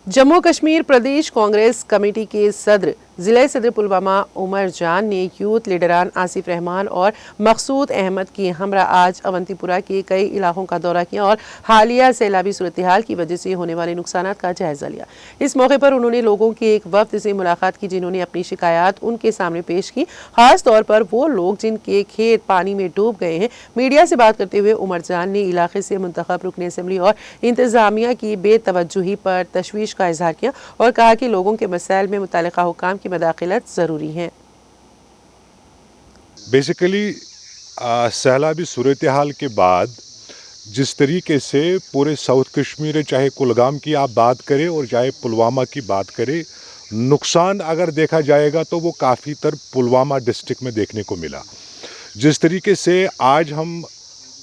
जम्मू कश्मीर प्रदेश Congress committee के सदर ज़िला सदर पुलवामा उमर जान ने यूथ लीडरान आसिफ रहमान और मकसूद अहमद की हमरा आज अवंतीपुरा के कई इलाकों का दौरा किया और हालिया सैलाबी सूरत हाल की वजह से होने वाले नुकसान का जायजा लिया। इस मौके पर उन्होंने लोगों के एक वफ्द से मुलाकात की जिन्होंने अपनी शिकायत उनके सामने पेश की, खास तौर पर वो लोग जिनके खेत पानी में डूब गए हैं। मीडिया से बात करते हुए उमर जान ने इलाके से मुंतखब रुकन असम्बली और इंतजामिया की बेतवज्जुही पर तशवीश का इजहार किया और कहा कि लोगों के मसाइल में मुतल्लिका हुक्काम की मदाखलत ज़रूरी है। बेसिकली सैलाबी सूरत हाल के बाद जिस तरीके से पूरे साउथ कश्मीर, चाहे कुलगाम की आप बात करें और चाहे पुलवामा की बात करें, नुकसान अगर देखा जाएगा तो वो काफ़ी तर पुलवामा डिस्ट्रिक्ट में देखने को मिला। जिस तरीके से आज हम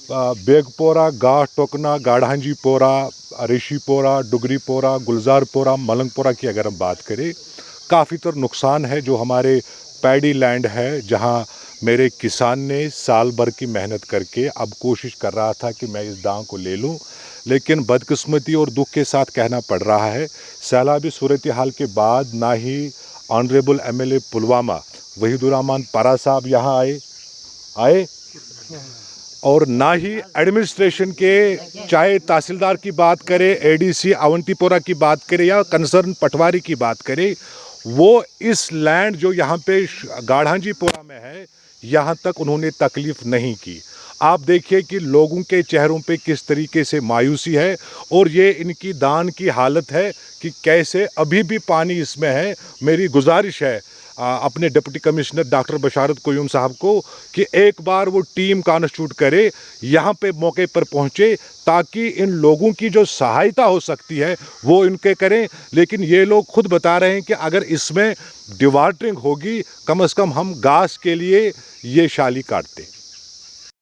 बेगपोरा, गाठ टोकना, गाढ़ांजीपोरा, रेशीपोरा, डुगरीपोरा, गुलजारपोरा, मलंगपोरा की अगर हम बात करें, काफ़ी तर नुकसान है। जो हमारे पैडी लैंड है, जहां मेरे किसान ने साल भर की मेहनत करके अब कोशिश कर रहा था कि मैं इस दांव को ले लूं, लेकिन बदकिस्मती और दुख के साथ कहना पड़ रहा है, सैलाबी सूरत हाल के बाद ना ही ऑनरेबल MLA पुलवामा वहीदुर रहमान पारा साहब यहाँ आए और ना ही एडमिनिस्ट्रेशन के, चाहे तहसीलदार की बात करें, ADC अवंतीपोरा की बात करें या कंसर्न पटवारी की बात करें, वो इस लैंड जो यहाँ पे गाढ़ांजीपोरा में है, यहाँ तक उन्होंने तकलीफ़ नहीं की। आप देखिए कि लोगों के चेहरों पे किस तरीके से मायूसी है और ये इनकी दान की हालत है कि कैसे अभी भी पानी इसमें है। मेरी गुजारिश है अपने डिप्टी कमिश्नर डॉक्टर बशारत कोयूम साहब को कि एक बार वो टीम कॉन्स्टिट्यूट करे, यहाँ पे मौके पर पहुँचे, ताकि इन लोगों की जो सहायता हो सकती है वो इनके करें। लेकिन ये लोग खुद बता रहे हैं कि अगर इसमें डिवाटरिंग होगी, कम से कम हम घास के लिए ये शाली काटते।